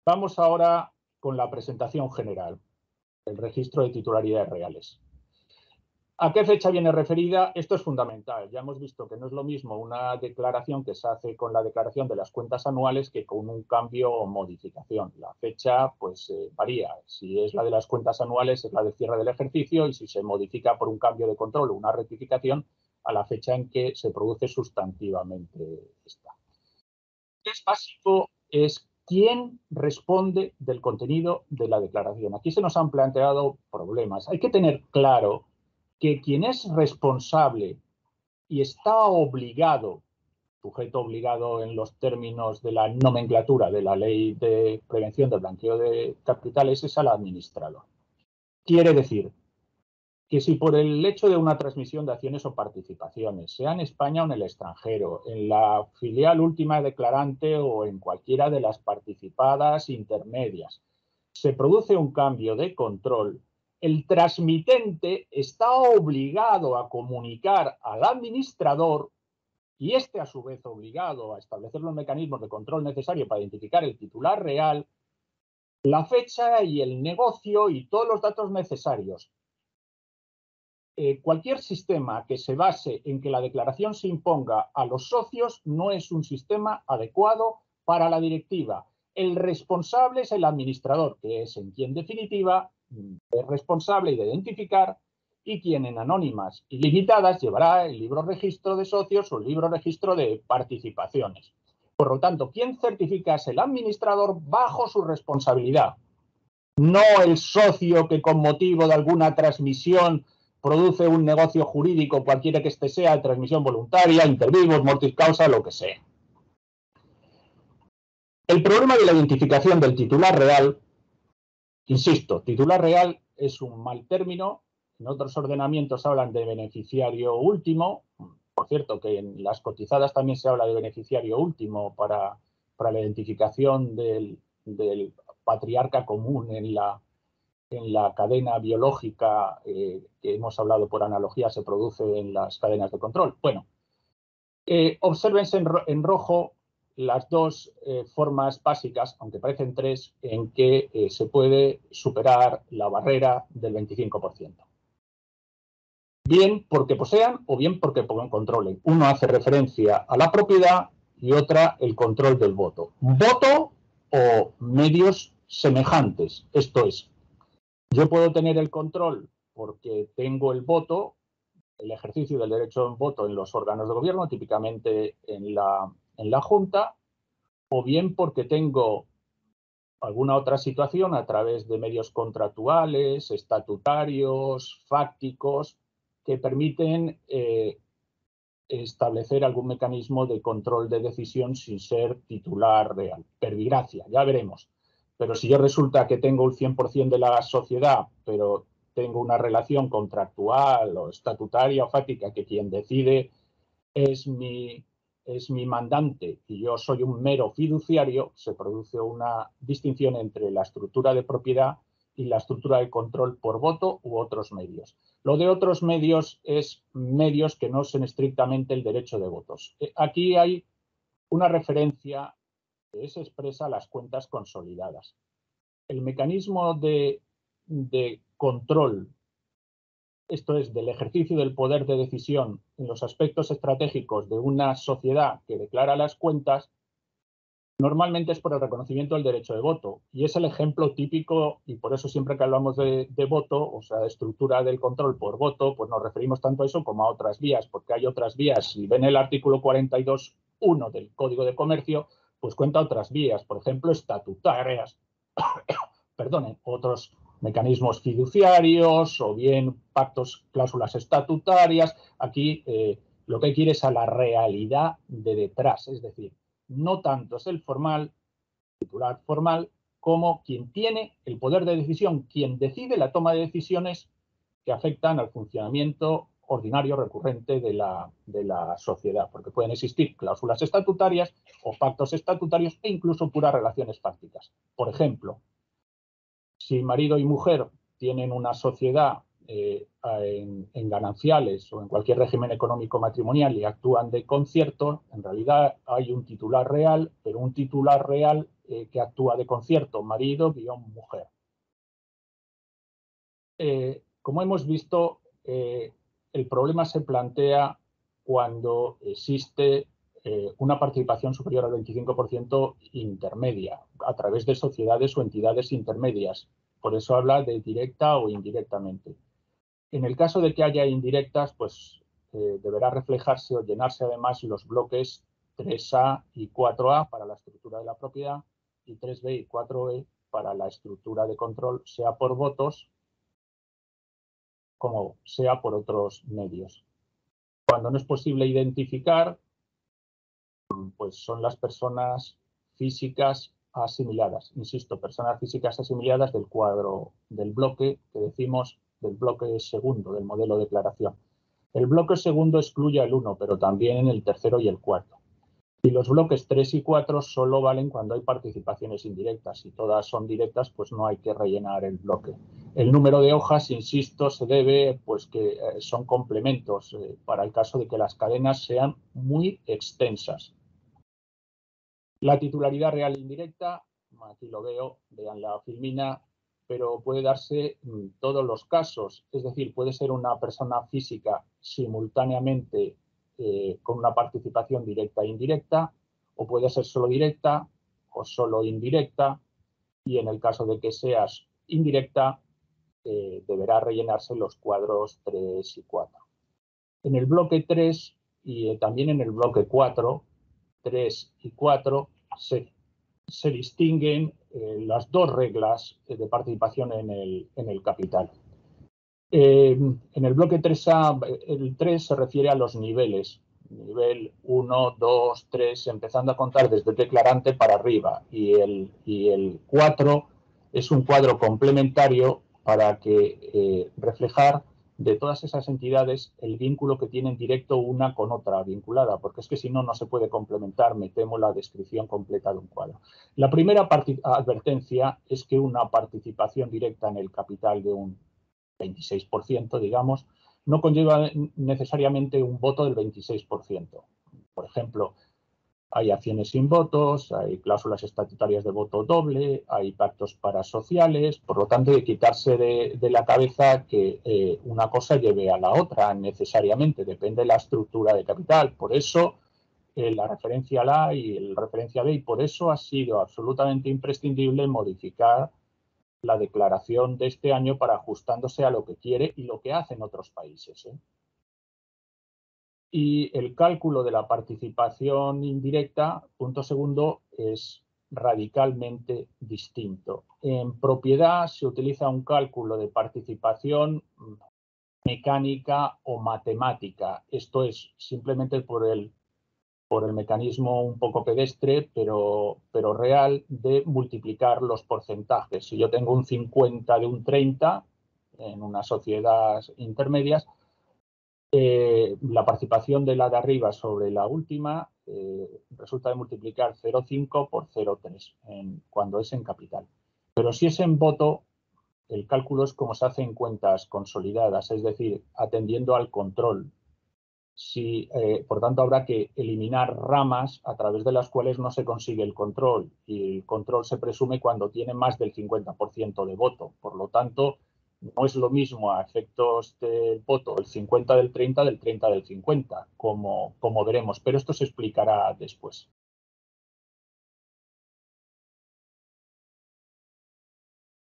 Vamos ahora con la presentación general, el registro de titularidades reales. ¿A qué fecha viene referida? Esto es fundamental. Ya hemos visto que no es lo mismo una declaración que se hace con la declaración de las cuentas anuales que con un cambio o modificación. La fecha pues varía. Si es la de las cuentas anuales es la de cierre del ejercicio y si se modifica por un cambio de control o una rectificación a la fecha en que se produce sustantivamente esta. Lo que es básico es quién responde del contenido de la declaración. Aquí se nos han planteado problemas. Hay que tener claro que quien es responsable y está obligado, sujeto obligado en los términos de la nomenclatura de la Ley de Prevención del Blanqueo de Capitales, es al administrador. Quiere decir que si por el hecho de una transmisión de acciones o participaciones, sea en España o en el extranjero, en la filial última declarante o en cualquiera de las participadas intermedias, se produce un cambio de control, el transmitente está obligado a comunicar al administrador y este a su vez obligado a establecer los mecanismos de control necesarios para identificar el titular real, la fecha y el negocio y todos los datos necesarios. Cualquier sistema que se base en que la declaración se imponga a los socios no es un sistema adecuado para la directiva. El responsable es el administrador, que es en quien definitiva es responsable de identificar y quien en anónimas y limitadas llevará el libro registro de socios o el libro registro de participaciones. Por lo tanto, quien certifica es el administrador bajo su responsabilidad, no el socio que con motivo de alguna transmisión produce un negocio jurídico, cualquiera que este sea, de transmisión voluntaria, inter vivos, mortis causa, lo que sea. El problema de la identificación del titular real, insisto, titular real es un mal término. En otros ordenamientos hablan de beneficiario último. Por cierto, que en las cotizadas también se habla de beneficiario último para la identificación del patriarca común en la cadena biológica que hemos hablado por analogía se produce en las cadenas de control. Bueno, obsérvense en rojo las dos formas básicas, aunque parecen tres, en que se puede superar la barrera del 25%. Bien porque posean o bien porque controlen. Uno hace referencia a la propiedad y otra el control del voto. Voto o medios semejantes, esto es, yo puedo tener el control porque tengo el voto, el ejercicio del derecho de voto en los órganos de gobierno, típicamente en la Junta, o bien porque tengo alguna otra situación a través de medios contractuales, estatutarios, fácticos, que permiten establecer algún mecanismo de control de decisión sin ser titular real. Pervigracia, ya veremos. Pero si yo resulta que tengo el 100% de la sociedad, pero tengo una relación contractual o estatutaria o fáctica que quien decide es mi mandante y yo soy un mero fiduciario, se produce una distinción entre la estructura de propiedad y la estructura de control por voto u otros medios. Lo de otros medios es medios que no son estrictamente el derecho de votos. Aquí hay una referencia que se expresa a las cuentas consolidadas. El mecanismo de control, esto es, del ejercicio del poder de decisión en los aspectos estratégicos de una sociedad que declara las cuentas, normalmente es por el reconocimiento del derecho de voto. Y es el ejemplo típico, y por eso siempre que hablamos de voto, o sea, de estructura del control por voto, pues nos referimos tanto a eso como a otras vías, porque hay otras vías. Si ven el artículo 42.1 del Código de Comercio, pues cuenta otras vías, por ejemplo, estatutarias, perdonen, otros mecanismos fiduciarios o bien pactos, cláusulas estatutarias. Aquí lo que hay que ir es a la realidad de detrás, es decir, no tanto es el formal, titular formal, como quien tiene el poder de decisión, quien decide la toma de decisiones que afectan al funcionamiento ordinario recurrente de la sociedad, porque pueden existir cláusulas estatutarias o pactos estatutarios e incluso puras relaciones fácticas. Por ejemplo, si marido y mujer tienen una sociedad en gananciales o en cualquier régimen económico matrimonial y actúan de concierto, en realidad hay un titular real, pero un titular real que actúa de concierto, marido-mujer. Como hemos visto, el problema se plantea cuando existe una participación superior al 25% intermedia, a través de sociedades o entidades intermedias. Por eso habla de directa o indirectamente. En el caso de que haya indirectas, pues deberá reflejarse o llenarse además los bloques 3A y 4A para la estructura de la propiedad y 3B y 4E para la estructura de control, sea por votos como sea por otros medios. Cuando no es posible identificar, pues son las personas físicas asimiladas. Insisto, personas físicas asimiladas del cuadro del bloque que decimos del bloque segundo del modelo de declaración. El bloque segundo excluye al 1, pero también en el tercero y el cuarto. Y los bloques 3 y 4 solo valen cuando hay participaciones indirectas. Si todas son directas, pues no hay que rellenar el bloque. El número de hojas, insisto, se debe, pues que son complementos para el caso de que las cadenas sean muy extensas. La titularidad real e indirecta, aquí lo veo, vean la filmina, pero puede darse en todos los casos. Es decir, puede ser una persona física simultáneamente con una participación directa e indirecta, o puede ser solo directa o solo indirecta, y en el caso de que seas indirecta, deberá rellenarse los cuadros 3 y 4. En el bloque 3 y también en el bloque 4, 3 y 4, se distinguen las dos reglas de participación en el capital. En el bloque 3A, el 3 se refiere a los niveles, nivel 1, 2, 3, empezando a contar desde el declarante para arriba, y el 4 es un cuadro complementario para que reflejar de todas esas entidades el vínculo que tienen directo una con otra vinculada, porque es que si no, no se puede complementar, metemos la descripción completa de un cuadro. La primera advertencia es que una participación directa en el capital de un 26%, digamos, no conlleva necesariamente un voto del 26%. Por ejemplo, hay acciones sin votos, hay cláusulas estatutarias de voto doble, hay pactos parasociales, por lo tanto hay que quitarse de la cabeza que una cosa lleve a la otra necesariamente, depende de la estructura de capital. Por eso la referencia a la A y la referencia B, y por eso ha sido absolutamente imprescindible modificar la declaración de este año para ajustándose a lo que quiere y lo que hacen otros países. Y el cálculo de la participación indirecta, punto segundo, es radicalmente distinto. En propiedad se utiliza un cálculo de participación mecánica o matemática. Esto es simplemente por el mecanismo un poco pedestre, pero real, de multiplicar los porcentajes. Si yo tengo un 50 de un 30 en unas sociedades intermedias, la participación de la de arriba sobre la última resulta de multiplicar 0,5 por 0,3 cuando es en capital. Pero si es en voto, el cálculo es como se hace en cuentas consolidadas, es decir, atendiendo al control. Por tanto, habrá que eliminar ramas a través de las cuales no se consigue el control, y el control se presume cuando tiene más del 50% de voto. Por lo tanto, no es lo mismo a efectos del voto el 50 del 30 del 30 del 50, como veremos, pero esto se explicará después.